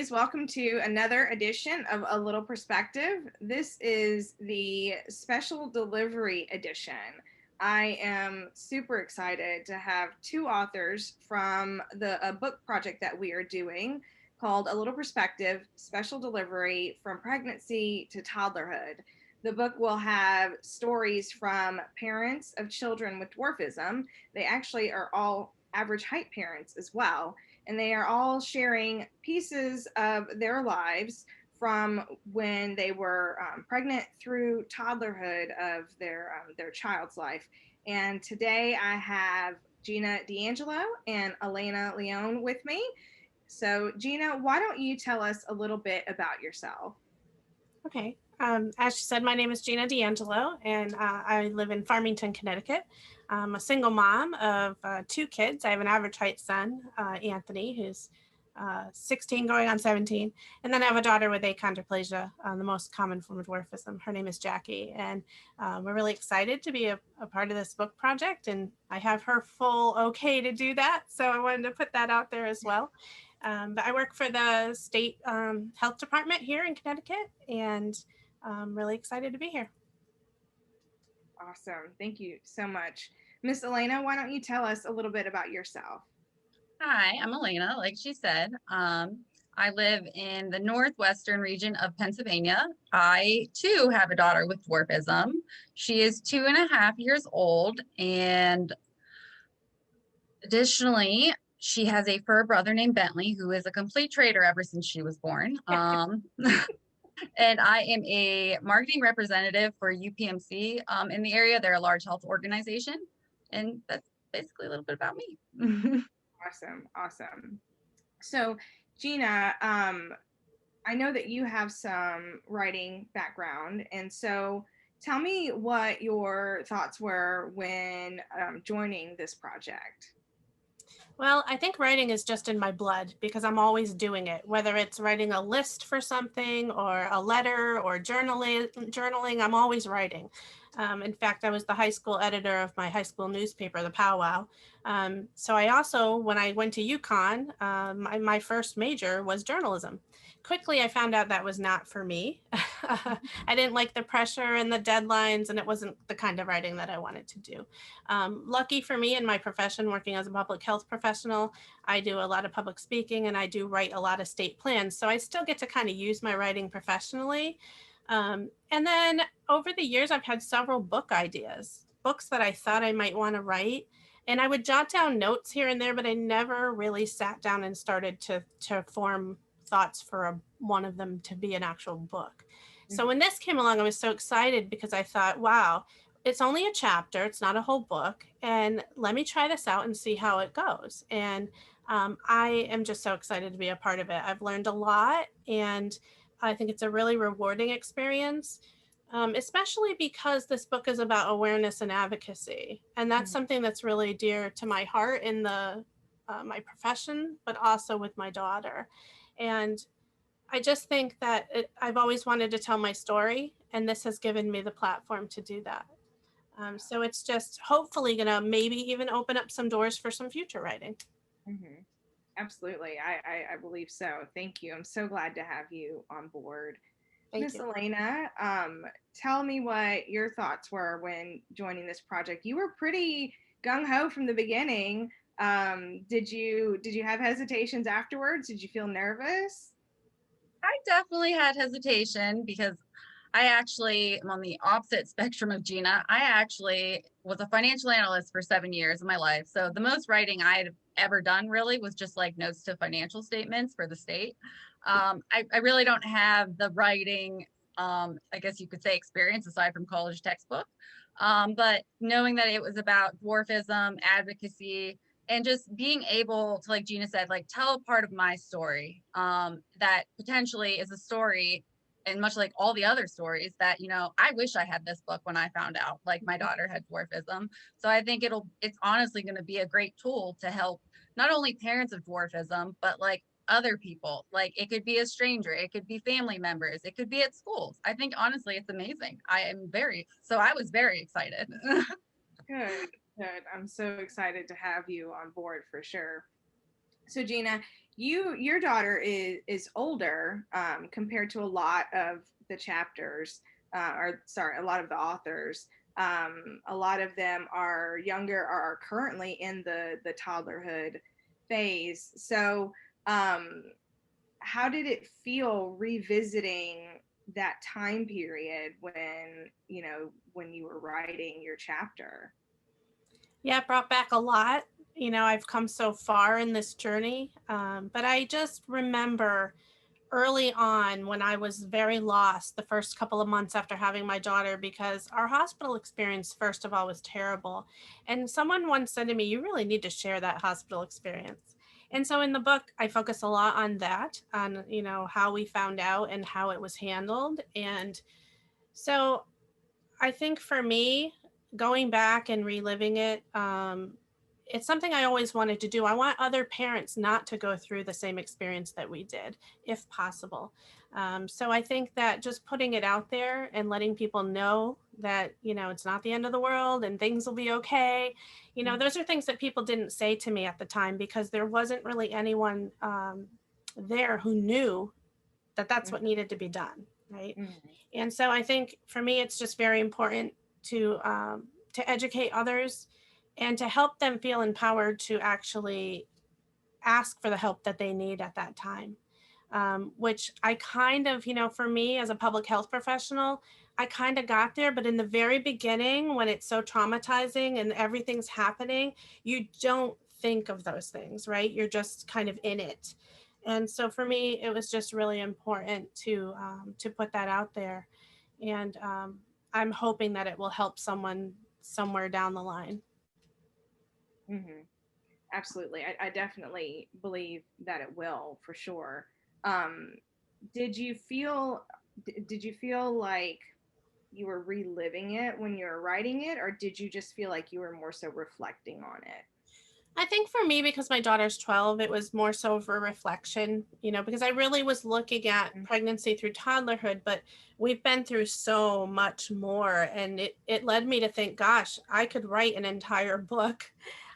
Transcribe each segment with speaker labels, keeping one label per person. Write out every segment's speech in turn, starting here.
Speaker 1: guys. Welcome to another edition of A Little Perspective. This is the special delivery edition. I am super excited to have two authors from a book project that we are doing called A Little Perspective, Special Delivery from Pregnancy to Toddlerhood. The book will have stories from parents of children with dwarfism. They actually are all average height parents as well, and they are all sharing pieces of their lives from when they were pregnant through toddlerhood of their child's life. And today I have Gina D'Angelo and Alaina Leone with me. So Gina, why don't you tell us a little bit about yourself?
Speaker 2: Okay. As she said, my name is Gina D'Angelo, and I live in Farmington, Connecticut. I'm a single mom of two kids. I have an average height son, Anthony, who's 16 going on 17. And then I have a daughter with achondroplasia, the most common form of dwarfism. Her name is Jackie. And we're really excited to be a part of this book project. And I have her full okay to do that. So I wanted to put that out there as well. But I work for the state health department here in Connecticut, and I'm really excited to be here.
Speaker 1: Awesome. Thank you so much. Miss Alaina, why don't you tell us a little bit about yourself?
Speaker 3: Hi, I'm Alaina, like she said. I live in the northwestern region of Pennsylvania. I too have a daughter with dwarfism. She is 2.5 years old, and additionally, she has a fur brother named Bentley, who is a complete traitor ever since she was born. And I am a marketing representative for UPMC in the area. They're a large health organization, and that's basically a little bit about me.
Speaker 1: Awesome. Awesome. So, Gina, I know that you have some writing background, and so tell me what your thoughts were when joining this project.
Speaker 2: Well, I think writing is just in my blood because I'm always doing it, whether it's writing a list for something or a letter or journaling, I'm always writing. In fact, I was the high school editor of my high school newspaper, the Powwow. So I also, when I went to UConn, my first major was journalism. Quickly, I found out that was not for me. I didn't like the pressure and the deadlines, and it wasn't the kind of writing that I wanted to do. Lucky for me in my profession, working as a public health professional, I do a lot of public speaking and I do write a lot of state plans. So I still get to kind of use my writing professionally. And then over the years, I've had several book ideas, books that I thought I might want to write. And I would jot down notes here and there, but I never really sat down and started to form thoughts for one of them to be an actual book. So when this came along, I was so excited because I thought, wow, it's only a chapter, it's not a whole book, and let me try this out and see how it goes. And I am just so excited to be a part of it. I've learned a lot, and I think it's a really rewarding experience, especially because this book is about awareness and advocacy. And that's something that's really dear to my heart in my profession, but also with my daughter. And I just think that I've always wanted to tell my story, and this has given me the platform to do that. So it's just hopefully going to maybe even open up some doors for some future writing.
Speaker 1: Mm-hmm. Absolutely. I believe so. Thank you. I'm so glad to have you on board.
Speaker 2: Thank
Speaker 1: Miss
Speaker 2: you.
Speaker 1: Alaina, tell me what your thoughts were when joining this project. You were pretty gung ho from the beginning. Did you have hesitations afterwards? Did you feel nervous?
Speaker 3: I definitely had hesitation because I actually am on the opposite spectrum of Gina. I actually was a financial analyst for 7 years of my life. So the most writing I had ever done really was just like notes to financial statements for the state. I really don't have the writing, I guess you could say, experience aside from college textbook. But knowing that it was about dwarfism, advocacy, and just being able to, like Gina said, like tell a part of my story that potentially is a story, and much like all the other stories that, I wish I had this book when I found out like my daughter had dwarfism. So I think it's honestly going to be a great tool to help not only parents of dwarfism, but like other people. Like it could be a stranger, it could be family members, it could be at schools. I think honestly it's amazing. I was very excited.
Speaker 1: Good, good. I'm so excited to have you on board for sure. So Gina, your daughter is older compared to a lot of the chapters, or sorry, a lot of the authors. A lot of them are younger or are currently in the toddlerhood phase. So, how did it feel revisiting that time period when when you were writing your chapter?
Speaker 2: Yeah, it brought back a lot. I've come so far in this journey, but I just remember early on when I was very lost the first couple of months after having my daughter, because our hospital experience, first of all, was terrible. And someone once said to me, "You really need to share that hospital experience." And so in the book, I focus a lot on that, on, how we found out and how it was handled. And so I think for me, going back and reliving it, it's something I always wanted to do. I want other parents not to go through the same experience that we did, if possible. So I think that just putting it out there and letting people know that, it's not the end of the world and things will be okay. Those are things that people didn't say to me at the time, because there wasn't really anyone there who knew that that's what needed to be done. Right.
Speaker 1: Mm-hmm.
Speaker 2: And so I think for me, it's just very important to educate others and to help them feel empowered to actually ask for the help that they need at that time. Which I kind of, for me as a public health professional, I kind of got there, but in the very beginning, when it's so traumatizing and everything's happening, you don't think of those things, right? You're just kind of in it. And so for me, it was just really important to put that out there. And I'm hoping that it will help someone somewhere down the line.
Speaker 1: Mm-hmm. Absolutely. I definitely believe that it will for sure. Um, did you feel did you feel like you were reliving it when you were writing it, or did you just feel like you were more so reflecting on it?
Speaker 2: I think for me, because my daughter's 12, it was more so of a reflection, because I really was looking at pregnancy through toddlerhood, but we've been through so much more. And it led me to think, gosh, I could write an entire book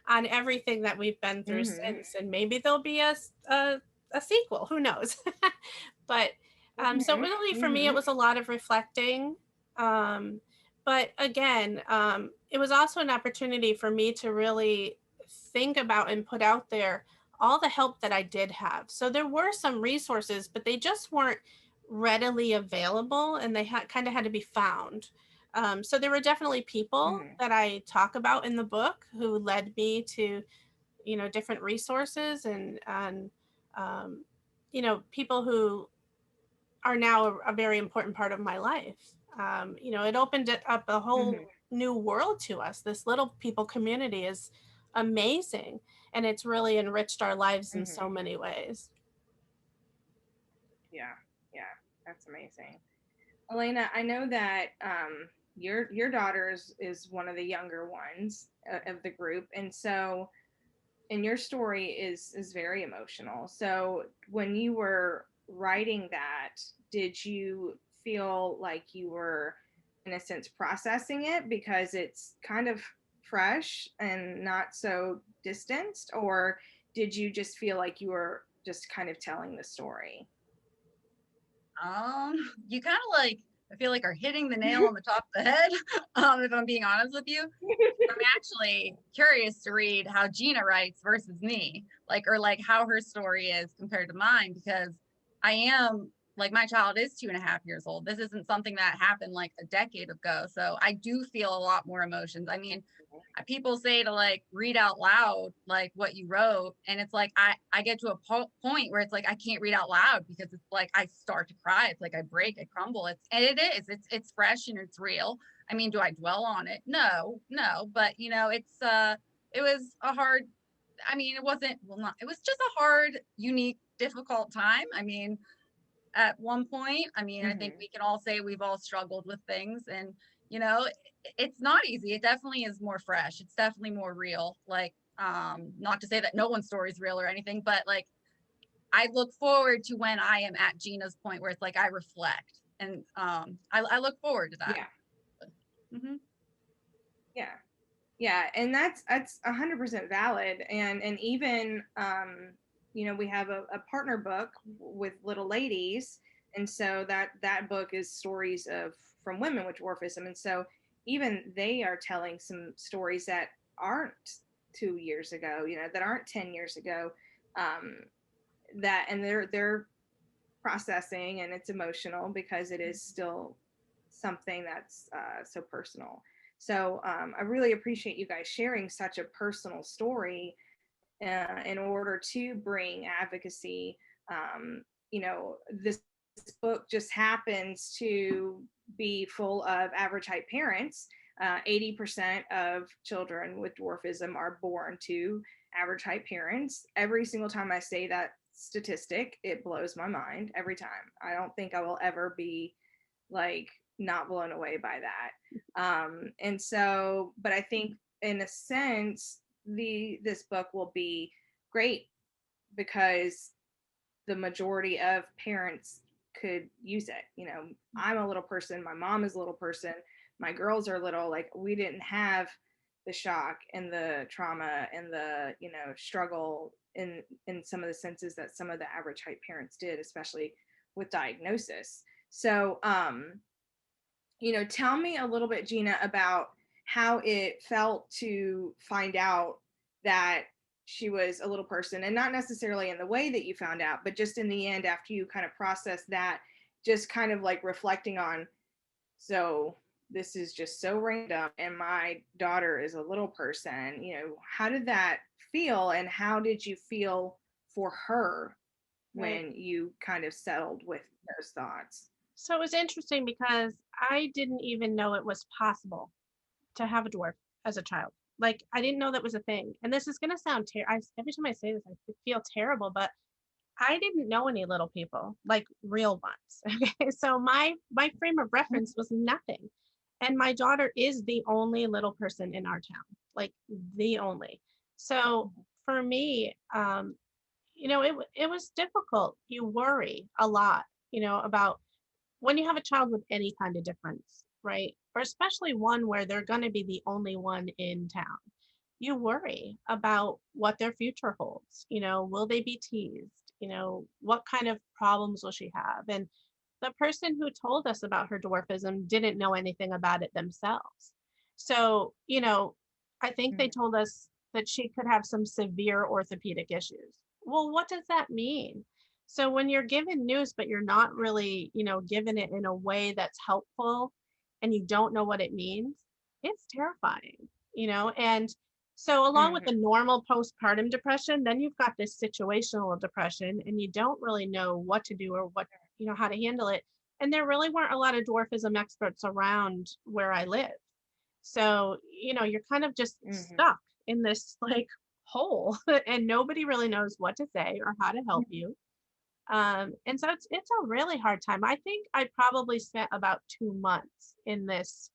Speaker 2: on everything that we've been through
Speaker 1: Mm-hmm.
Speaker 2: since. And maybe there'll be a sequel, who knows? But so
Speaker 1: Mm-hmm.
Speaker 2: really for me,
Speaker 1: Mm-hmm.
Speaker 2: it was a lot of reflecting. Um, but again, it was also an opportunity for me to really think about and put out there all the help that I did have. So there were some resources, but they just weren't readily available, and they kind of had to be found. So there were definitely people
Speaker 1: Mm-hmm.
Speaker 2: that I talk about in the book who led me to, different resources and um, people who are now a very important part of my life. It opened it up a whole
Speaker 1: Mm-hmm.
Speaker 2: new world to us. This little people community is amazing, and it's really enriched our lives in so
Speaker 1: Mm-hmm.
Speaker 2: many ways.
Speaker 1: Yeah, yeah, that's amazing. Alaina, I know that your daughter is one of the younger ones of the group, and so and your story is very emotional. So when you were writing that, did you feel like you were in a sense processing it because it's kind of fresh and not so distanced, or did you just feel like you were just kind of telling the story?
Speaker 3: You kind of like, I feel like are hitting the nail on the top of the head. If I'm being honest with you, I'm actually curious to read how Gina writes versus me, like, or like how her story is compared to mine, because I am like, my child is 2.5 years old. This isn't something that happened like a decade ago. So I do feel a lot more emotions. I mean, people say to like read out loud like what you wrote, and it's like I get to a point where it's like I can't read out loud because it's like I start to cry. It's like I break, I crumble. It's fresh and it's real. I mean, do I dwell on it? No, but it was a hard, I mean, it wasn't, well, not, it was just a hard, unique, difficult time. I mean, at one point, I mean, I think
Speaker 1: Mm-hmm.
Speaker 3: we can all say we've all struggled with things, and you know, it's not easy. It definitely is more fresh. It's definitely more real. Like, not to say that no one's story is real or anything, but like, I look forward to when I am at Gina's point where it's like I reflect, and I look forward to that.
Speaker 1: Yeah,
Speaker 3: Mm-hmm.
Speaker 1: yeah, yeah, and that's 100% valid, and even we have a partner book with little ladies, and so that book is stories of from women with dwarfism, and so even they are telling some stories that aren't 2 years ago, that aren't 10 years ago, um, that and they're processing, and it's emotional because it is still something that's so personal. So I really appreciate you guys sharing such a personal story in order to bring advocacy. This book just happens to be full of average height parents. 80% of children with dwarfism are born to average height parents. Every single time I say that statistic, it blows my mind every time. I don't think I will ever be like not blown away by that. And so, but I think in a sense, this book will be great because the majority of parents could use it. I'm a little person, my mom is a little person, my girls are little. Like, we didn't have the shock and the trauma and the struggle in some of the senses that some of the average height parents did, especially with diagnosis. So tell me a little bit, Gina, about how it felt to find out that she was a little person, and not necessarily in the way that you found out, but just in the end, after you kind of process that, just kind of like reflecting on, so this is just so random and my daughter is a little person. How did that feel, and how did you feel for her
Speaker 2: Right.
Speaker 1: when you kind of settled with those thoughts?
Speaker 2: So it was interesting because I didn't even know it was possible to have a dwarf as a child. Like, I didn't know that was a thing. And this is going to sound every time I say this, I feel terrible, but I didn't know any little people, like real ones. Okay. So my frame of reference was nothing. And my daughter is the only little person in our town, like the only. So for me, it was difficult. You worry a lot, about when you have a child with any kind of difference, right? Or especially one where they're going to be the only one in town. You worry about what their future holds. Will they be teased? What kind of problems will she have? And the person who told us about her dwarfism didn't know anything about it themselves. So, I think they
Speaker 1: Mhm.
Speaker 2: told us that she could have some severe orthopedic issues. Well, what does that mean? So when you're given news, but you're not really, given it in a way that's helpful and you don't know what it means, it's terrifying, and so along with
Speaker 1: Mhm.
Speaker 2: the normal postpartum depression, then you've got this situational depression and you don't really know what to do or how to handle it. And there really weren't a lot of dwarfism experts around where I live. So, you're kind of just
Speaker 1: Mhm.
Speaker 2: stuck in this like hole and nobody really knows what to say or how to help you. And so it's a really hard time. I think I probably spent about 2 months in this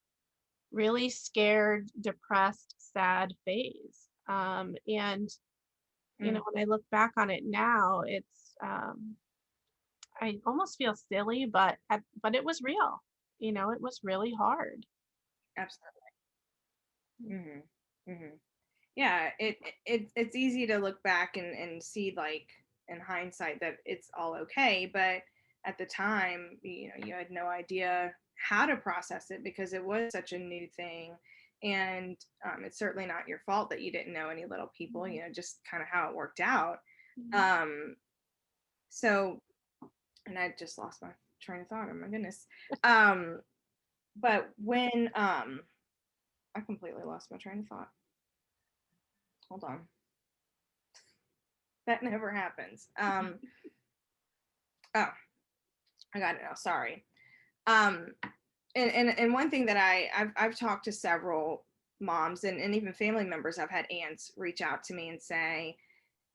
Speaker 2: really scared, depressed, sad phase. And
Speaker 1: Mhm.
Speaker 2: when I look back on it now, I almost feel silly, but it was real. It was really hard.
Speaker 1: Absolutely. Mhm. Mhm. Yeah, it's easy to look back and see, like, in hindsight, that it's all okay, but at the time, you had no idea how to process it because it was such a new thing. And it's certainly not your fault that you didn't know any little people, just kind of how it worked out.
Speaker 2: Mhm.
Speaker 1: um so, and I just lost my train of thought, oh my goodness. um but when I completely lost my train of thought. Hold on. That never happens. Oh, I got it now. Sorry. Um, and one thing that I've talked to several moms and even family members. I've had aunts reach out to me and say,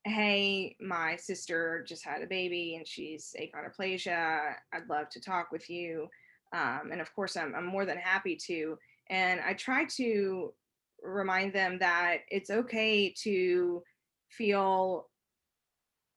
Speaker 1: "Hey, my sister just had a baby and she's achondroplasia. I'd love to talk with you." And of course, I'm more than happy to. And I try to remind them that it's okay to feel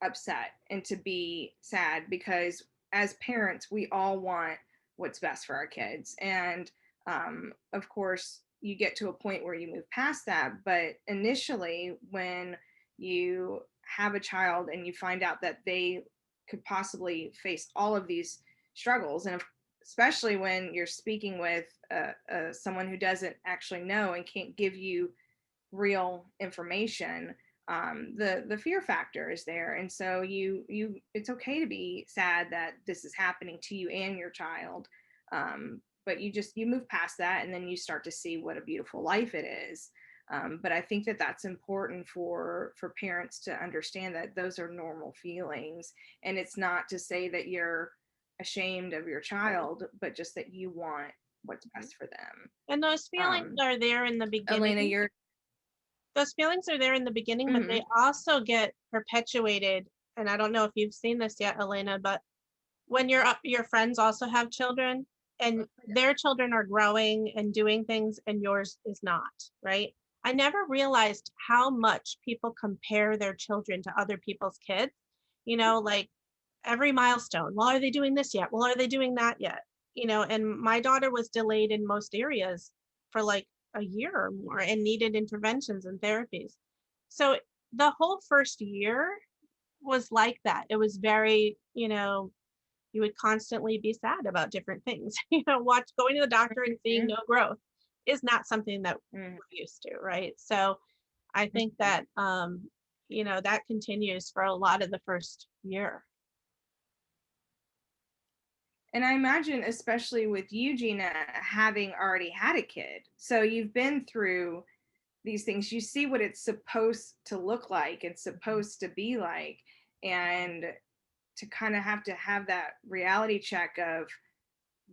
Speaker 1: upset and to be sad, because as parents we all want what's best for our kids. And of course you get to a point where you move past that, but initially when you have a child and you find out that they could possibly face all of these struggles, and especially when you're speaking with someone who doesn't actually know and can't give you real information, the fear factor is there. And so it's okay to be sad that this is happening to you and your child, but you move past that, and then you start to see what a beautiful life it is. But I think that that's important for parents to understand that those are normal feelings, and it's not to say that you're ashamed of your child, but just that you want what's best for them.
Speaker 2: And those feelings are there in the beginning.
Speaker 1: Alaina,
Speaker 2: those feelings are there in the beginning, but they also get perpetuated. And I don't know if you've seen this yet, Alaina, but when your friends also have children and their children are growing and doing things and yours is not, right? I never realized how much people compare their children to other people's kids, like every milestone. Well, are they doing this yet? Well, are they doing that yet? And my daughter was delayed in most areas for like a year or more and needed interventions and therapies. So the whole first year was like that. It was very, you would constantly be sad about different things. Going to the doctor and seeing no growth is not something that we're used to, right? So I think that, that continues for a lot of the first year.
Speaker 1: And I imagine, especially with you, Gina, having already had a kid, so you've been through these things, you see what it's supposed to look like, it's supposed to be like, and to kind of have that reality check of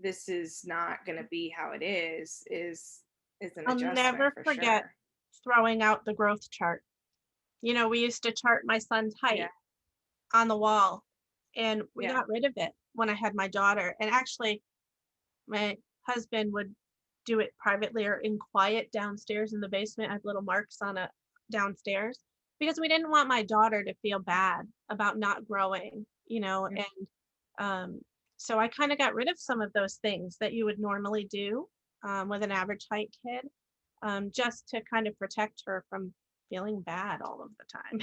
Speaker 1: this is not going to be how it is an
Speaker 2: I'll
Speaker 1: adjustment
Speaker 2: never
Speaker 1: for
Speaker 2: forget
Speaker 1: sure.
Speaker 2: throwing out the growth chart. We used to chart my son's height on the wall, and we got rid of it when I had my daughter. And actually, my husband would do it privately or in quiet downstairs in the basement. I have little marks on it downstairs because we didn't want my daughter to feel bad about not growing, and so I kind of got rid of some of those things that you would normally do with an average height kid, just to kind of protect her from feeling bad all of the time.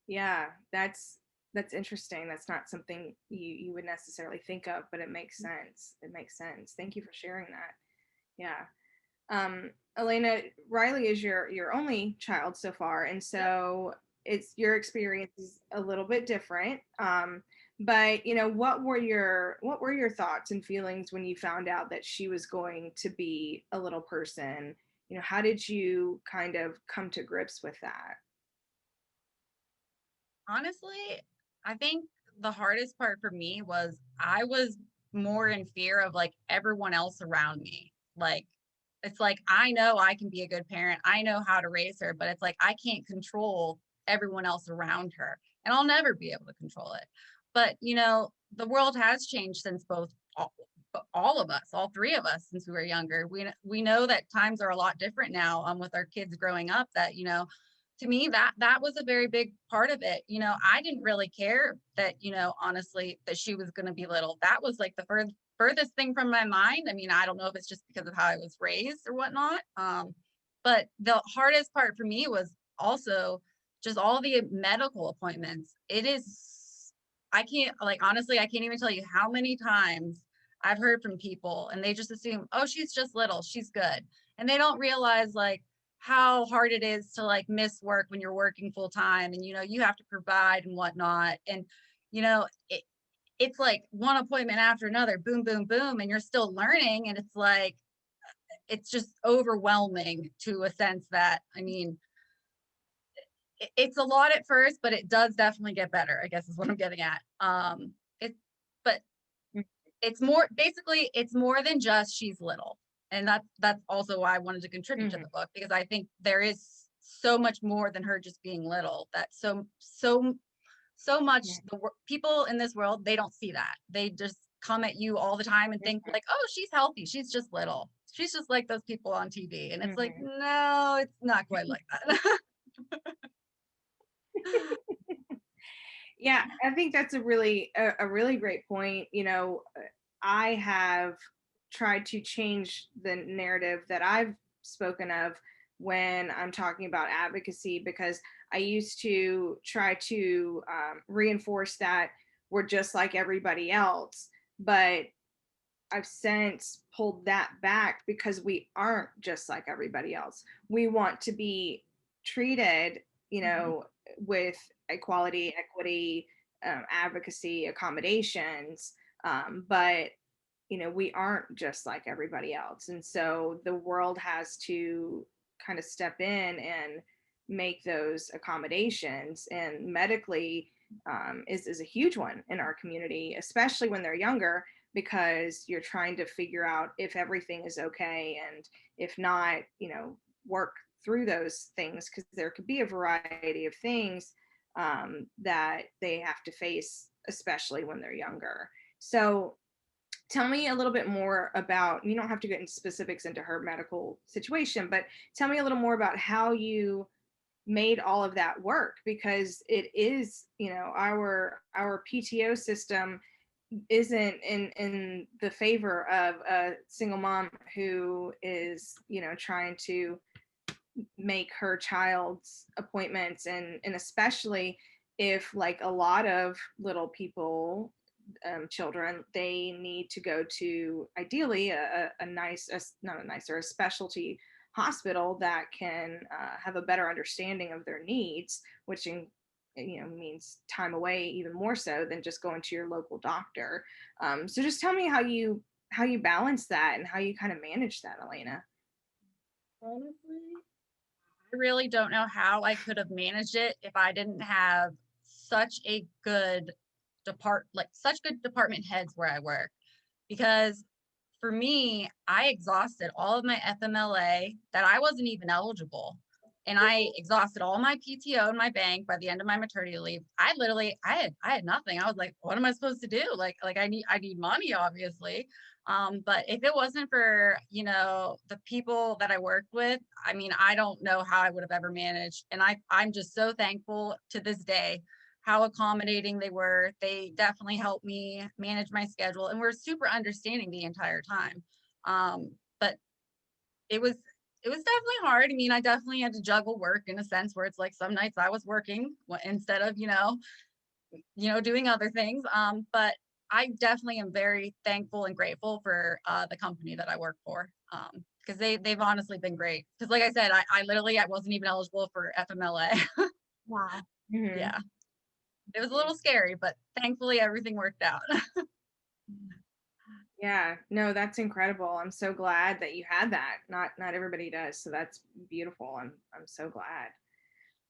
Speaker 1: Yeah, that's interesting. That's not something you would necessarily think of, but it makes sense. Thank you for sharing that. Yeah. Alaina, Riley is your only child so far, and so it's your experience is a little bit different. But what were your thoughts and feelings when you found out that she was going to be a little person? How did you kind of come to grips with that?
Speaker 3: Honestly, I think the hardest part for me was I was more in fear of like everyone else around me. Like, it's like, I know I can be a good parent. I know how to raise her, but it's like, I can't control everyone else around her, and I'll never be able to control it. But, the world has changed since all of us, all three of us, since we were younger. We know that times are a lot different now, with our kids growing up, that, to me, that was a very big part of it. I didn't really care that, honestly, that she was going to be little. That was like the furthest thing from my mind. I mean, I don't know if it's just because of how I was raised or whatnot. But the hardest part for me was also just all the medical appointments. I can't, like, honestly, I can't even tell you how many times I've heard from people and they just assume, oh, she's just little, she's good. And they don't realize like how hard it is to like miss work when you're working full time, and you have to provide and whatnot. And it's like one appointment after another, boom, boom, boom, and you're still learning. And it's like, it's just overwhelming to a sense that, I mean, it's a lot at first, but it does definitely get better, I guess is what I'm getting at. It, but it's more, basically, it's more than just she's little. And that's also why I wanted to contribute to the book, because I think there is so much more than her just being little. That so much, people in this world, they don't see that. They just come at you all the time and think like, oh, she's healthy, she's just little, she's just like those people on TV. And it's like, no, it's not quite like that.
Speaker 1: Yeah, I think that's a really great point. I have tried to change the narrative that I've spoken of when I'm talking about advocacy, because I used to try to reinforce that we're just like everybody else, but I've since pulled that back because we aren't just like everybody else. We want to be treated, with equality, equity, advocacy, accommodations. But we aren't just like everybody else. And so the world has to kind of step in and make those accommodations. And medically is a huge one in our community, especially when they're younger, because you're trying to figure out if everything is okay. And if not, work through those things, because there could be a variety of things that they have to face, especially when they're younger. So tell me a little bit more about, you don't have to get into specifics into her medical situation, but tell me a little more about how you made all of that work, because it is, our PTO system isn't in the favor of a single mom who is, trying to make her child's appointments, and especially if, like a lot of little people, children, they need to go to ideally a nice, not a nicer, a specialty hospital that can have a better understanding of their needs, which means time away even more so than just going to your local doctor. So just tell me how you balance that and how you kind of manage that, Alaina.
Speaker 3: Honestly, I really don't know how I could have managed it if I didn't have such a good such good department heads where I work. Because for me, I exhausted all of my FMLA that I wasn't even eligible. And I exhausted all my PTO in my bank by the end of my maternity leave. I had nothing. I was like, what am I supposed to do? Like I need money, obviously. But if it wasn't for, the people that I worked with, I mean, I don't know how I would have ever managed. And I'm just so thankful to this day how accommodating they were. They definitely helped me manage my schedule and were super understanding the entire time. But it was definitely hard. I mean, I definitely had to juggle work in a sense where it's like some nights I was working instead of, doing other things. But I definitely am very thankful and grateful for the company that I work for. Because they've honestly been great. Because like I said, I wasn't even eligible for FMLA.
Speaker 2: Wow.
Speaker 1: Mm-hmm.
Speaker 3: Yeah. It was a little scary, but thankfully everything worked out.
Speaker 1: Yeah, no, that's incredible. I'm so glad that you had that. Not everybody does, so that's beautiful. I'm so glad.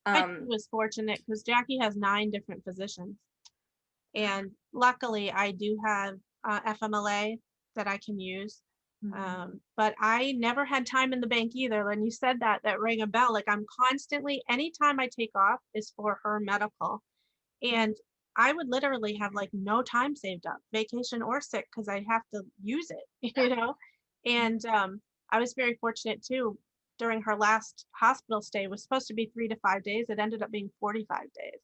Speaker 2: I was fortunate because Jackie has 9 different physicians. And luckily, I do have FMLA that I can use. But I never had time in the bank either. When you said that, that rang a bell. Like I'm constantly, anytime I take off is for her medical. And I would literally have like no time saved up, vacation or sick, because I have to use it. And I was very fortunate too. During her last hospital stay, was supposed to be 3 to 5 days. It ended up being 45 days.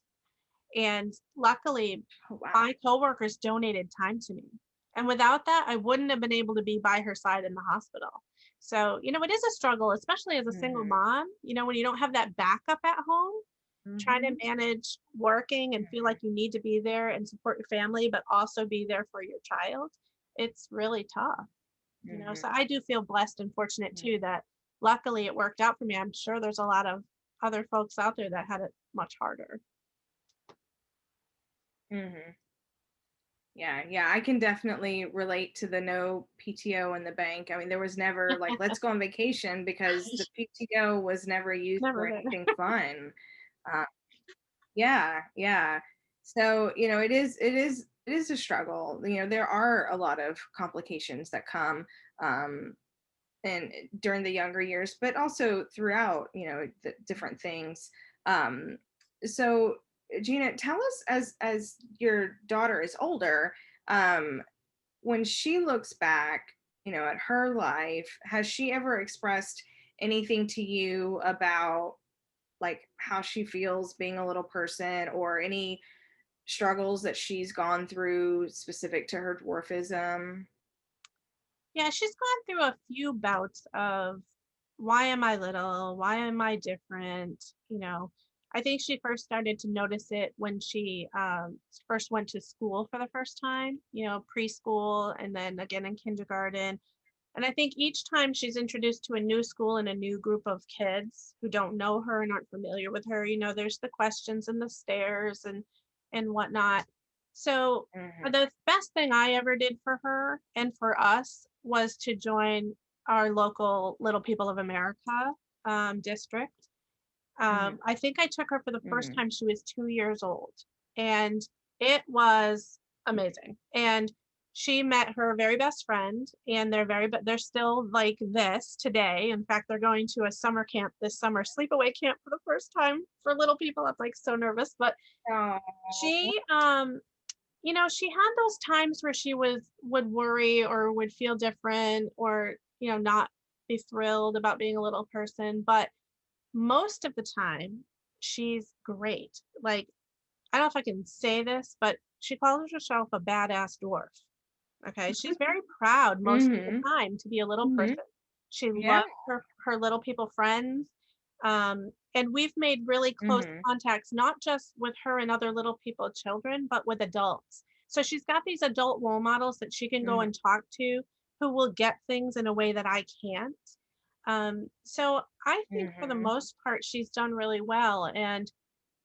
Speaker 2: And luckily,
Speaker 1: Oh, wow.
Speaker 2: my coworkers donated time to me. And without that, I wouldn't have been able to be by her side in the hospital. So, it is a struggle, especially as a single mom, when you don't have that backup at home, trying to manage working and feel like you need to be there and support your family, but also be there for your child. It's really tough, So I do feel blessed and fortunate too that luckily it worked out for me. I'm sure there's a lot of other folks out there that had it much harder.
Speaker 1: Yeah, I can definitely relate to the no PTO in the bank. I mean, there was never like, let's go on vacation, because the PTO was never used
Speaker 2: Never
Speaker 1: for
Speaker 2: did.
Speaker 1: anything fun. Yeah. So, it is a struggle. There are a lot of complications that come and during the younger years, but also throughout, the different things. So Gina, tell us, as your daughter is older, when she looks back, at her life, has she ever expressed anything to you about like how she feels being a little person, or any struggles that she's gone through specific to her dwarfism?
Speaker 2: Yeah, she's gone through a few bouts of why am I little? Why am I different? I think she first started to notice it when she first went to school for the first time, preschool, and then again in kindergarten. And I think each time she's introduced to a new school and a new group of kids who don't know her and aren't familiar with her, there's the questions and the stares and whatnot. So the best thing I ever did for her and for us was to join our local Little People of America district. I think I took her for the first time she was 2 years old, and it was amazing. And she met her very best friend, and they're still like this today. In fact, they're going to a summer camp this summer, sleepaway camp for the first time for little people. I'm like so nervous, but she she had those times where she would worry or would feel different or not be thrilled about being a little person, but most of the time she's great. Like, I don't know if I can say this, but she calls herself a badass dwarf. Okay, she's very proud most of the time to be a little person. She loves her little people friends, and we've made really close contacts, not just with her and other little people children, but with adults. So she's got these adult role models that she can go and talk to, who will get things in a way that I can't. So I think for the most part, she's done really well. And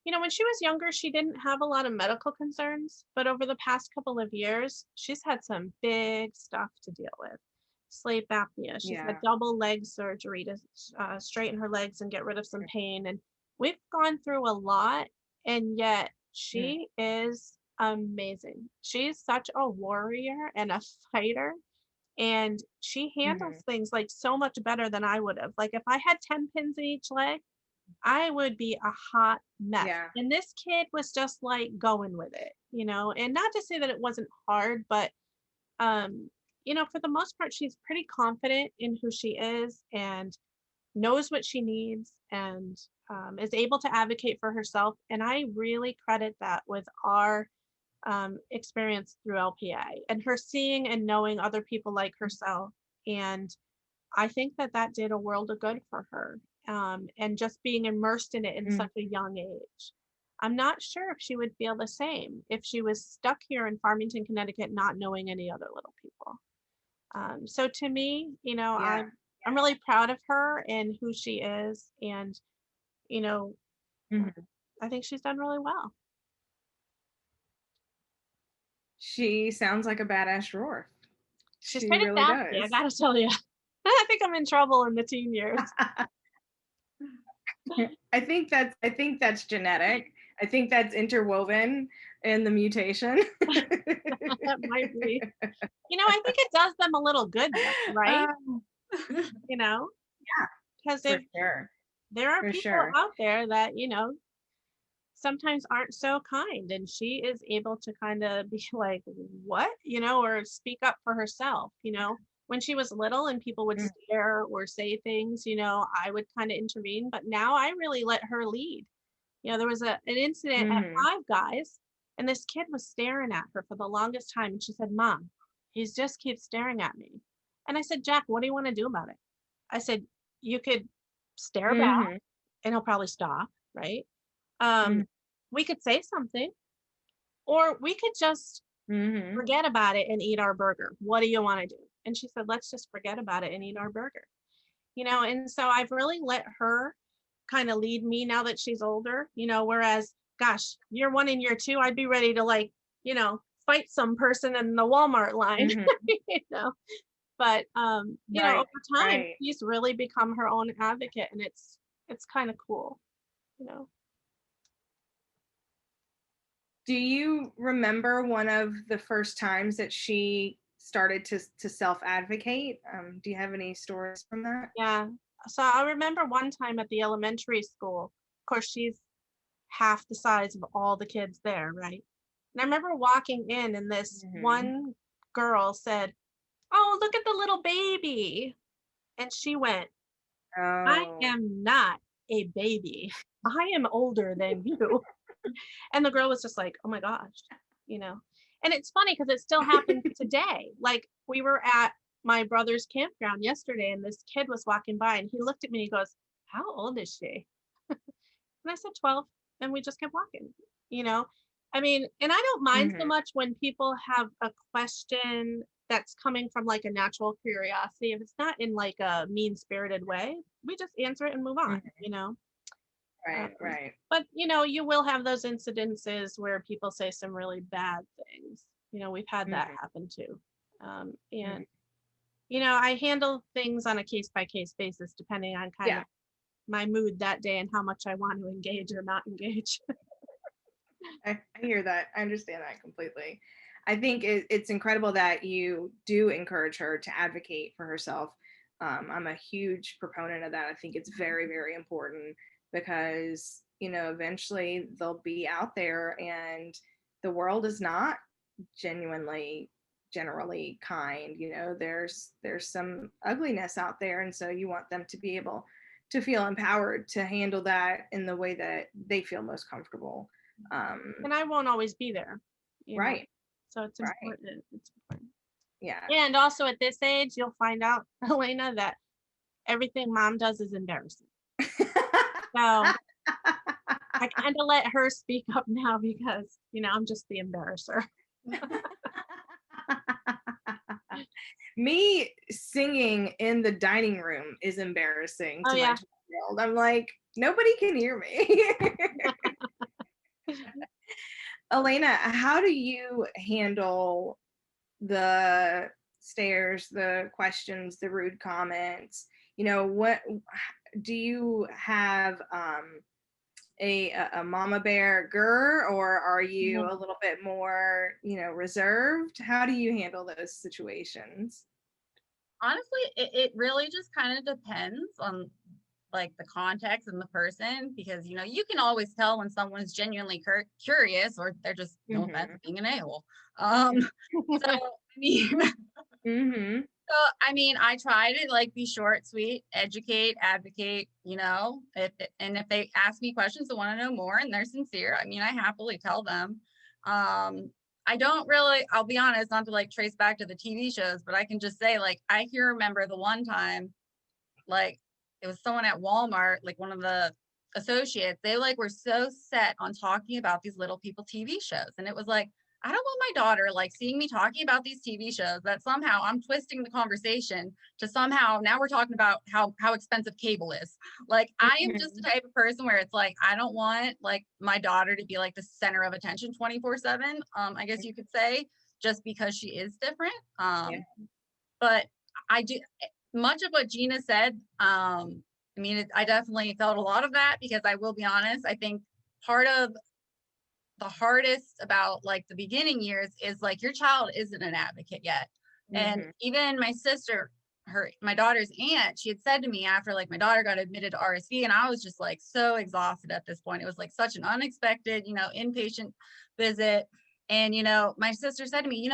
Speaker 2: when she was younger, she didn't have a lot of medical concerns, but over the past couple of years, she's had some big stuff to deal with. Sleep apnea. She's had double leg surgery to straighten her legs and get rid of some pain. And we've gone through a lot, and yet she is amazing. She's such a warrior and a fighter, and she handles things like so much better than I would have. Like if I had 10 pins in each leg, I would be a hot mess. And this kid was just like going with it, and not to say that it wasn't hard, but for the most part, she's pretty confident in who she is and knows what she needs and is able to advocate for herself. And I really credit that with our experience through LPA and her seeing and knowing other people like herself. And I think that did a world of good for her. And just being immersed in it in such a young age. I'm not sure if she would feel the same if she was stuck here in Farmington, Connecticut, not knowing any other little people. So to me, I'm really proud of her and who she is. And, I think she's done really well.
Speaker 1: She sounds like a badass dwarf.
Speaker 2: She's
Speaker 1: she
Speaker 2: pretty
Speaker 1: really
Speaker 2: sassy,
Speaker 1: does.
Speaker 2: I gotta tell you. I think I'm in trouble in the teen years.
Speaker 1: I think that's genetic. I think that's interwoven in the mutation.
Speaker 2: That might be. I think it does them a little good, though, right? Because
Speaker 1: for sure.
Speaker 2: There are people out there that sometimes aren't so kind, and she is able to kind of be like, what, or speak up for herself. When she was little and people would stare or say things, I would kind of intervene, but now I really let her lead. There was an incident at Five Guys, and this kid was staring at her for the longest time, and she said, Mom, he just keeps staring at me. And I said, Jack, what do you want to do about it? I said, you could stare back and he'll probably stop, right? We could say something, or we could just forget about it and eat our burger. What do you want to do? And she said, let's just forget about it and eat our burger. And so I've really let her kind of lead me now that she's older, whereas, gosh, year 1 and year 2, I'd be ready to fight some person in the Walmart line, but, over time, she's really become her own advocate, and it's kind of cool,
Speaker 1: Do you remember one of the first times that she started to self-advocate? Do you have any stories from that?
Speaker 2: Yeah. So I remember one time at the elementary school, of course, she's half the size of all the kids there, right? And I remember walking in, and this one girl said, oh, look at the little baby. And she went, I am not a baby. I am older than you. And the girl was just like, oh my gosh, And it's funny because it still happens today. Like we were at my brother's campground yesterday, and this kid was walking by, and he looked at me and he goes, "How old is she?" And I said 12, and we just kept walking, you know? I mean, and I don't mind so
Speaker 1: Mhm.
Speaker 2: much when people have a question that's coming from like a natural curiosity. If it's not in like a mean-spirited way, we just answer it and move on,
Speaker 1: Mhm.
Speaker 2: you know?
Speaker 1: Right,
Speaker 2: Um,
Speaker 1: right.
Speaker 2: but you know, you will have those incidences where people say some really bad things. You know, we've had that
Speaker 1: Mhm.
Speaker 2: happen too.
Speaker 1: Mhm.
Speaker 2: And you know, I handle things on a case by case basis depending on kind
Speaker 1: Yeah,
Speaker 2: of my mood that day and how much I want to engage or not engage.
Speaker 1: I hear that. I understand that completely. I think it's incredible that you do encourage her to advocate for herself. I'm a huge proponent of that. I think it's very, very important because, you know, eventually they'll be out there and the world is not genuinely generally kind. You know, there's some ugliness out there, and so you want them to be able to feel empowered to handle that in the way that they feel most comfortable.
Speaker 2: And I won't always be there, you know.
Speaker 1: Right,
Speaker 2: So it's
Speaker 1: right.
Speaker 2: important. It's important.
Speaker 1: Yeah.
Speaker 2: And also at this age, you'll find out, Alaina, that everything mom does is embarrassing. So I kind of let her speak up now because, you know, I'm just the embarrasser.
Speaker 1: Me singing in the dining room is embarrassing
Speaker 2: Oh
Speaker 1: to my
Speaker 2: yeah.
Speaker 1: 12-year-old. I'm like, nobody can hear me. Alaina, how do you handle the stares, the questions, the rude comments? You know, what do you have a mama bear gur, or are you a
Speaker 2: Mhm.
Speaker 1: little bit more, you know, reserved? How do you handle those situations?
Speaker 3: Honestly, it really just kind of depends on like the context and the person, because you can always tell when someone's genuinely curious, or they're just, no offense,
Speaker 1: Mhm.
Speaker 3: being an a-hole. um so I mean,
Speaker 1: Mhm.
Speaker 3: so I mean, I try to like be short, sweet, educate, advocate, and if they ask me questions that want to know more and they're sincere, I mean, I happily tell them. um I don't really, I'll be honest, not to like trace back to the TV shows, but I can just say, like, I can remember the one time, like, it was someone at Walmart, like one of the associates, they like were so set on talking about these little people TV shows. And it was like, I don't want my daughter like seeing me talking about these TV shows that somehow I'm twisting the conversation to somehow now we're talking about how expensive cable is. Like, I am just the
Speaker 1: Mhm.
Speaker 3: type of person where it's like, I don't want like my daughter to be like the center of attention 24/7. I guess you could say, just because she is different.
Speaker 1: Yeah.
Speaker 3: But I do much of what Gina said. I mean, I definitely felt a lot of that, because I will be honest, I think part of the hardest about like the beginning years is like your child isn't an advocate yet. And
Speaker 1: Mhm.
Speaker 3: even my sister, my daughter's aunt, she had said to me after like my daughter got admitted to RSV, and I was just like so exhausted at this point. It was like such an unexpected, inpatient visit. And my sister said to me,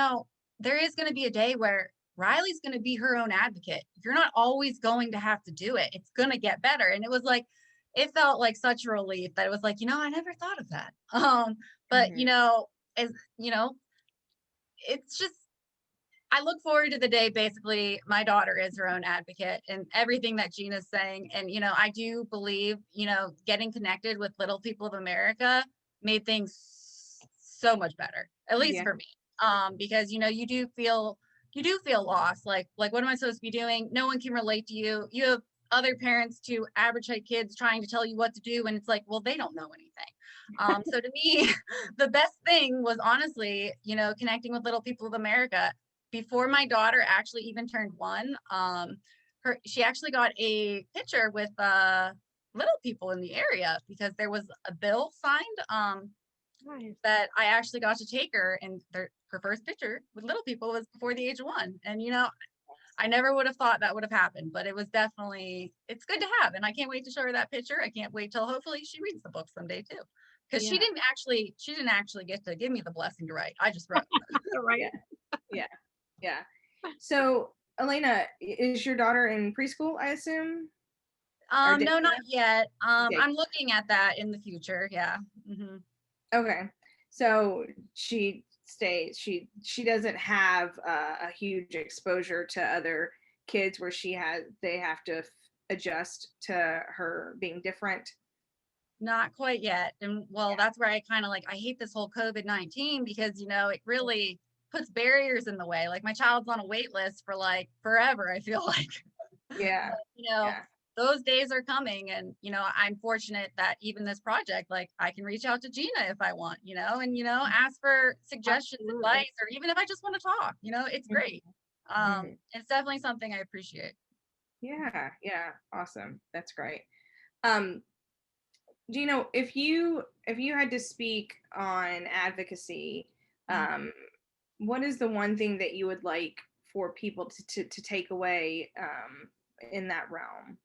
Speaker 3: there is going to be a day where Riley's going to be her own advocate. You're not always going to have to do it. It's going to get better. And it was like, it felt like such a relief that it was like, I never thought of that. But
Speaker 1: Mhm.
Speaker 3: as it's just, I look forward to the day basically my daughter is her own advocate, and everything that Gina's saying. And I do believe, getting connected with Little People of America made things so much better, at least
Speaker 1: Yeah.
Speaker 3: for me. Because you do feel lost. Like, what am I supposed to be doing? No one can relate to you. You have other parents to average height kids trying to tell you what to do, and it's like, well, they don't know anything. So to me, the best thing was honestly, connecting with Little People of America. Before my daughter actually even turned one, she actually got a picture with little people in the area, because there was a bill signed,
Speaker 2: Nice.
Speaker 3: that I actually got to take her, and her first picture with little people was before the age of one. And I never would have thought that would have happened, but it's good to have. And I can't wait to show her that picture. I can't wait till hopefully she reads the book someday too. Because she
Speaker 2: Yeah.
Speaker 3: didn't actually get to give me the blessing to write. I just wrote.
Speaker 2: Right.
Speaker 1: Yeah. Yeah. Yeah. So, Alaina, is your daughter in preschool, I assume? Or
Speaker 3: No, not
Speaker 1: daycare?
Speaker 3: yet.
Speaker 1: Yeah.
Speaker 3: I'm looking at that in the future. Yeah.
Speaker 1: Okay. So she stay, she doesn't have a huge exposure to other kids where they have to adjust to her being different.
Speaker 3: Not quite yet. And well, that's where I kind of like, I hate this whole COVID-19 because, you know, it really puts barriers in the way. Like my child's on a wait list for like forever, I feel like.
Speaker 1: Yeah.
Speaker 3: You know,
Speaker 1: Yeah.
Speaker 3: those days are coming. And, you know, I'm fortunate that even this project, like I can reach out to Gina if I want, you know, and, you know, ask for suggestions,
Speaker 2: Absolutely.
Speaker 3: advice, or even if I just want to talk, you know, it's great.
Speaker 1: Mhm.
Speaker 3: It's definitely something I appreciate.
Speaker 1: Yeah. Yeah. Awesome. That's great. Um, Gino, if you had to speak on advocacy, um, what is the one thing that you would like for people to take away in that realm?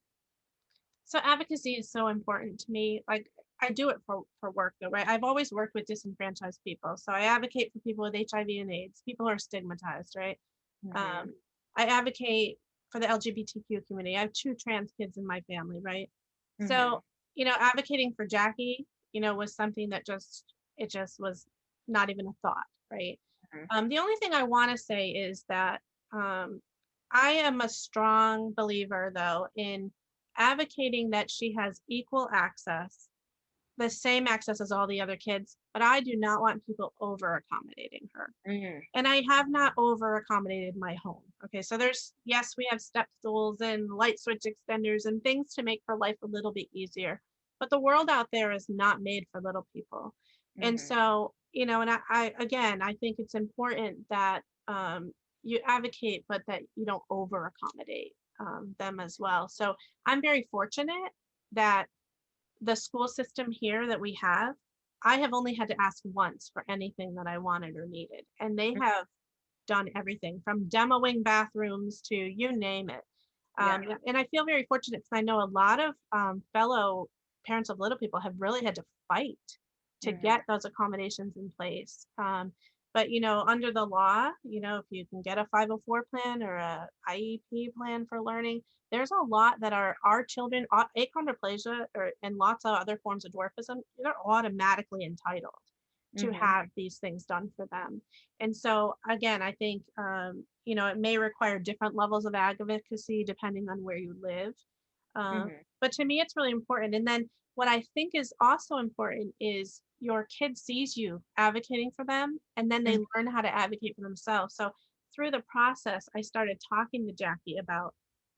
Speaker 2: So advocacy is so important to me. Like I do it for work though, right? I've always worked with disenfranchised people. So I advocate for people with HIV and AIDS, people who are stigmatized, right?
Speaker 1: Mm-hmm.
Speaker 2: I advocate for the LGBTQ community. I have 2 trans kids in my family, right?
Speaker 1: Mm-hmm.
Speaker 2: So, advocating for Jackie, was something that it just was not even a thought, right? The only thing I want to say is that I am a strong believer, though, in advocating that she has equal access, the same access as all the other kids, but I do not want people over accommodating her.
Speaker 1: Mm-hmm.
Speaker 2: And I have not over accommodated my home. Okay, so yes, we have step stools and light switch extenders and things to make her life a little bit easier. But the world out there is not made for little people. And
Speaker 1: Mm-hmm.
Speaker 2: so, and I think it's important that you advocate, but that you don't over accommodate them as well. So I'm very fortunate that the school system here that we have, I have only had to ask once for anything that I wanted or needed. And they have done everything from demoing bathrooms to you name it.
Speaker 1: Yeah.
Speaker 2: And I feel very fortunate because I know a lot of fellow parents of little people have really had to fight to
Speaker 1: Mm-hmm.
Speaker 2: get those accommodations in place. But under the law, if you can get a 504 plan or a IEP plan for learning, there's a lot that our children, achondroplasia and lots of other forms of dwarfism, they're automatically entitled to
Speaker 1: Mm-hmm.
Speaker 2: have these things done for them. And so again, I think it may require different levels of advocacy depending on where you live.
Speaker 1: Mm-hmm.
Speaker 2: But to me, it's really important. And then what I think is also important is your kid sees you advocating for them, and then they learn how to advocate for themselves. So through the process, I started talking to Jackie about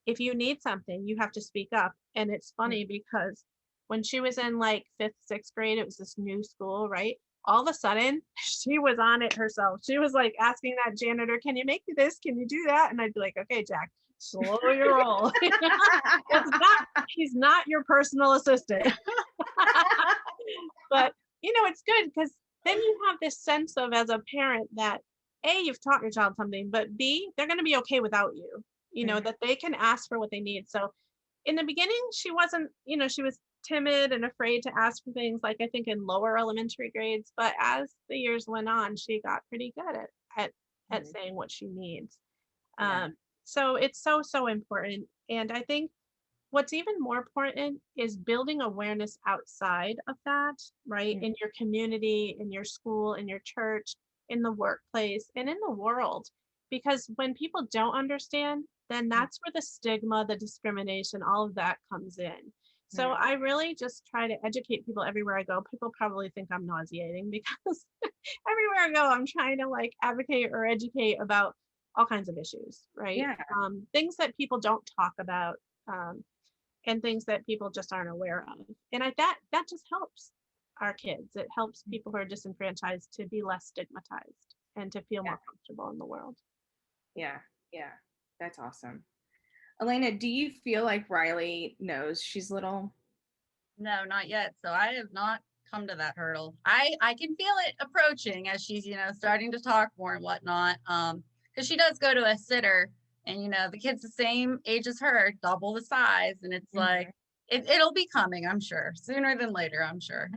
Speaker 2: if you need something, you have to speak up. And it's funny because when she was in like 5th, 6th grade, it was this new school, right? All of a sudden, she was on it herself. She was like asking that janitor, "Can you make this? Can you do that?" And I'd be like, "Okay, Jack, slow your roll." He's not your personal assistant. But it's good because then you have this sense of, as a parent, that A, you've taught your child something, but B, they're going to be okay without you, that they can ask for what they need. So in the beginning, she wasn't, she was timid and afraid to ask for things, like I think in lower elementary grades. But as the years went on, she got pretty good at saying what she needs.
Speaker 1: Yeah.
Speaker 2: So it's so important. And I think what's even more important is building awareness outside of that, right? In your community, in your school, in your church, in the workplace, and in the world. Because when people don't understand, then that's where the stigma, the discrimination, all of that comes in. So I really just try to educate people everywhere I go. People probably think I'm nauseating because everywhere I go, I'm trying to like advocate or educate about all kinds of issues, right?
Speaker 1: Yeah.
Speaker 2: Things that people don't talk about. Um, and things that people just aren't aware of. And that just helps our kids. It helps people who are disenfranchised to be less stigmatized and to feel
Speaker 1: Yeah.
Speaker 2: more comfortable in the world.
Speaker 1: Yeah. Yeah. That's awesome. Alaina, do you feel like Riley knows she's little?
Speaker 3: No, not yet. So I have not come to that hurdle. I can feel it approaching as she's, starting to talk more and whatnot. Because she does go to a sitter, and the kid's the same age as her, double the size, and it's like it'll be coming, I'm sure, sooner than later, I'm sure.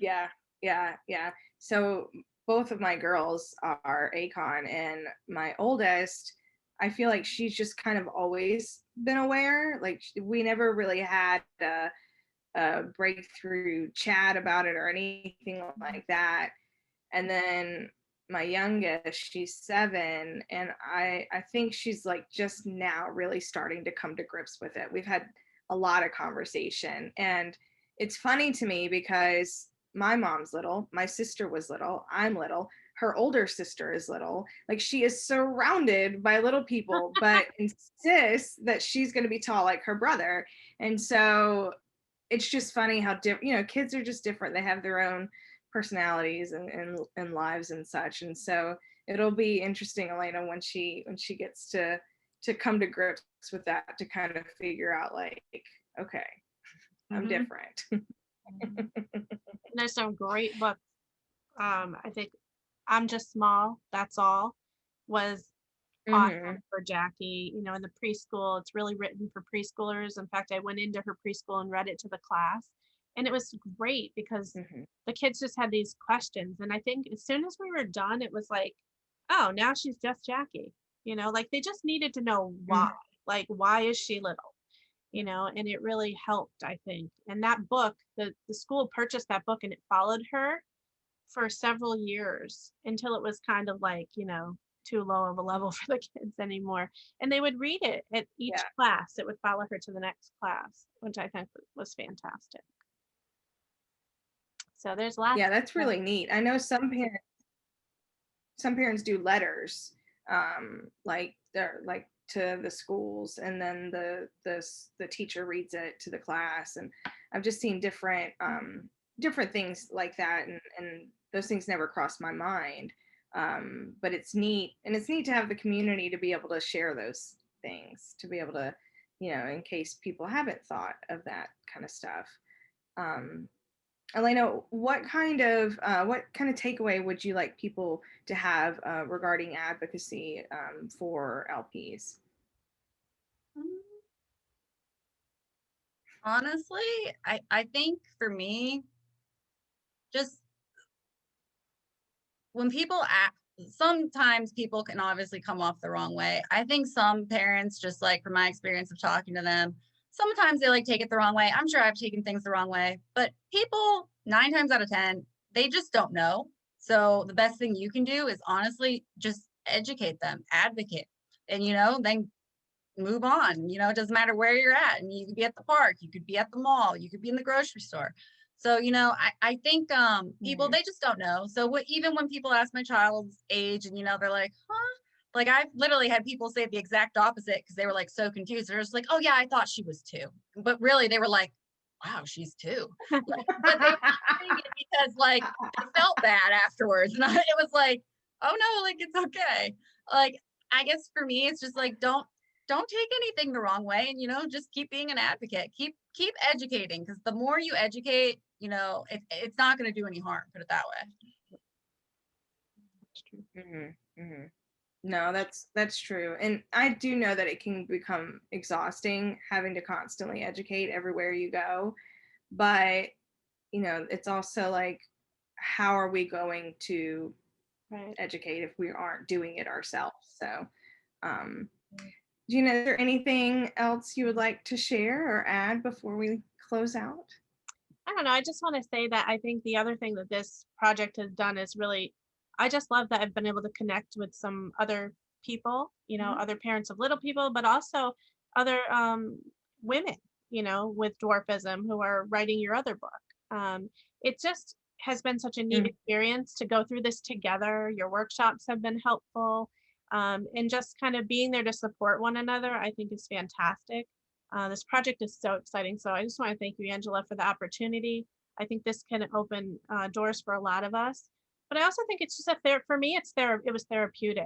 Speaker 1: Yeah. Yeah. Yeah. So both of my girls are Acon, and my oldest, I feel like she's just kind of always been aware. Like we never really had a breakthrough chat about it or anything like that. And then my youngest, she's 7, and I think she's like just now really starting to come to grips with it. We've had a lot of conversation, and it's funny to me because my mom's little, my sister was little, I'm little, her older sister is little. Like, she is surrounded by little people, but insists that she's going to be tall like her brother. And so it's just funny how different, kids are just different. They have their own personalities and lives and such. And so it'll be interesting, Alaina, when she gets to come to grips with that, to kind of figure out like, okay, I'm different.
Speaker 2: There's some great books. I think I'm Just Small, That's All was awesome for Jackie. In the preschool, it's really written for preschoolers. In fact, I went into her preschool and read it to the class, and it was great because the kids just had these questions. And I think as soon as we were done, it was like, oh, now she's just Jackie. Like they just needed to know why. Like, why is she little? And it really helped, I think. And that book, the school purchased that book, and it followed her for several years until it was kind of like, too low of a level for the kids anymore. And they would read it at each class. It would follow her to the next class, which I think was fantastic. So there's lots.
Speaker 1: Yeah, that's really neat. I know some parents do letters, like they're like to the schools, and then the teacher reads it to the class. And I've just seen different things like that, and those things never crossed my mind. But it's neat, and it's neat to have the community to be able to share those things, to be able to, in case people haven't thought of that kind of stuff. Alaina, what kind of takeaway would you like people to have regarding advocacy for LPs?
Speaker 3: Honestly, I think for me, just when people act, sometimes people can obviously come off the wrong way. I think some parents, just like from my experience of talking to them, sometimes they like take it the wrong way. I'm sure I've taken things the wrong way, but people 9 times out of 10, they just don't know. So the best thing you can do is honestly just educate them, advocate, and then move on. It doesn't matter where you're at. And you could be at the park, you could be at the mall, you could be in the grocery store. So, I think people, they just don't know. So even when people ask my child's age and, they're like, huh? Like I've literally had people say the exact opposite because they were like so confused. They're just like, oh yeah, I thought she was 2. But really they were like, wow, she's 2. Like, but they were saying it because like they felt bad afterwards. And it was like, oh no, like it's okay. Like, I guess for me, it's just like, don't take anything the wrong way, and just keep being an advocate, keep educating, because the more you educate, it's not going to do any harm, put it that way.
Speaker 1: No, that's true. And I do know that it can become exhausting having to constantly educate everywhere you go, but it's also like, how are we going to educate if we aren't doing it ourselves? So Gina, is there anything else you would like to share or add before we close out?
Speaker 2: I don't know. I just want to say that I think the other thing that this project has done is really, I just love that I've been able to connect with some other people, other parents of little people, but also other women, with dwarfism who are writing your other book. It just has been such a neat experience to go through this together. Your workshops have been helpful. And just kind of being there to support one another, I think is fantastic. This project is so exciting. So I just want to thank you, Angela, for the opportunity. I think this can open doors for a lot of us. But I also think it's just for me, it was therapeutic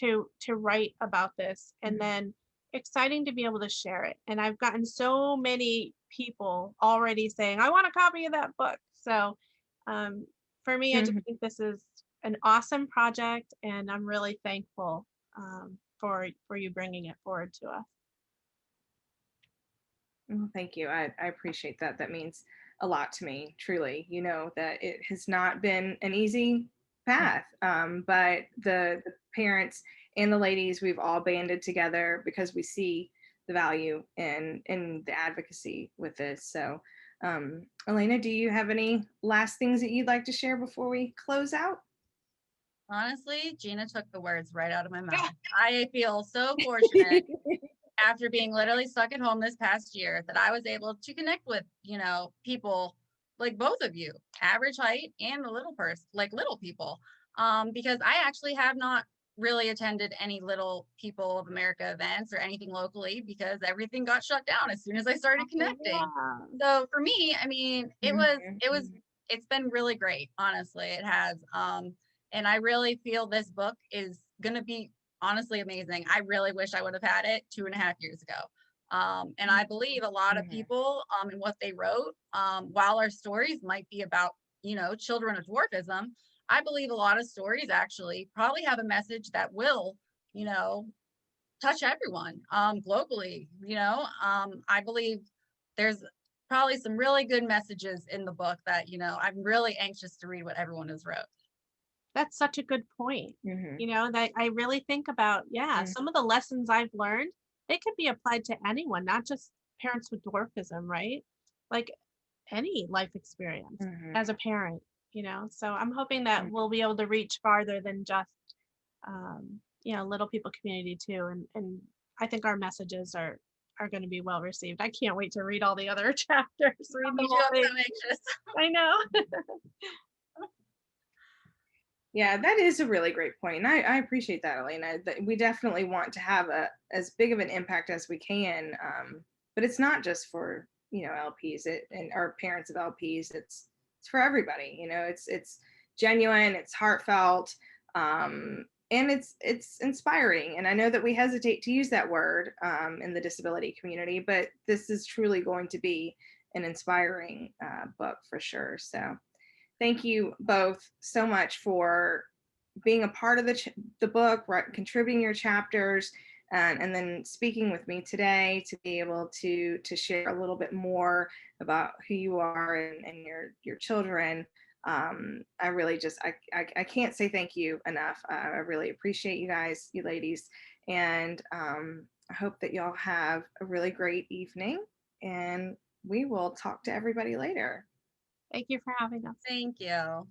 Speaker 2: to write about this, and then exciting to be able to share it. And I've gotten so many people already saying, I want a copy of that book. So for me, I just think this is an awesome project, and I'm really thankful for you bringing it forward to us.
Speaker 1: Well, thank you. I appreciate that. That means a lot to me, truly. That it has not been an easy path, but the parents and the ladies, we've all banded together because we see the value in the advocacy with this. So Alaina, do you have any last things that you'd like to share before we close out?
Speaker 3: Honestly, Gina took the words right out of my mouth. I feel so fortunate after being literally stuck at home this past year that I was able to connect with, people like both of you, average height and a little person, like little people. Because I actually have not really attended any Little People of America events or anything locally because everything got shut down as soon as I started connecting.
Speaker 2: Yeah.
Speaker 3: So for me, I mean,
Speaker 1: Mhm.
Speaker 3: it's been really great, honestly. It has. And I really feel this book is gonna be honestly amazing. I really wish I would have had it 2.5 years ago. And I believe a lot of
Speaker 1: Mhm.
Speaker 3: people in what they wrote, while our stories might be about, children of dwarfism, I believe a lot of stories actually probably have a message that will, you know, touch everyone globally. I believe there's probably some really good messages in the book that, I'm really anxious to read what everyone has wrote.
Speaker 2: That's such a good point.
Speaker 1: Mhm.
Speaker 2: That I really think about, yeah,
Speaker 1: Mhm.
Speaker 2: some of the lessons I've learned, they could be applied to anyone, not just parents with dwarfism, right? Like any life experience
Speaker 1: Mhm.
Speaker 2: as a parent. So I'm hoping that
Speaker 1: Mhm.
Speaker 2: we'll be able to reach farther than just, little people community too. And I think our messages are going to be well received. I can't wait to read all the other chapters, read the
Speaker 3: Me too,
Speaker 2: whole
Speaker 3: I'm
Speaker 2: thing.
Speaker 3: so anxious.
Speaker 2: I know.
Speaker 1: Yeah, that is a really great point. And I appreciate that, Alaina. That we definitely want to have as big of an impact as we can. But it's not just for, LPs and or parents of LPs. It's for everybody. It's genuine, it's heartfelt, and it's inspiring. And I know that we hesitate to use that word in the disability community, but this is truly going to be an inspiring book for sure. So thank you both so much for being a part of the book, right, contributing your chapters, and then speaking with me today to be able to share a little bit more about who you are and your children. I really just I can't say thank you enough. I really appreciate you guys, you ladies, and I hope that y'all have a really great evening. And we will talk to everybody later.
Speaker 2: Thank you for having us.
Speaker 3: Thank you.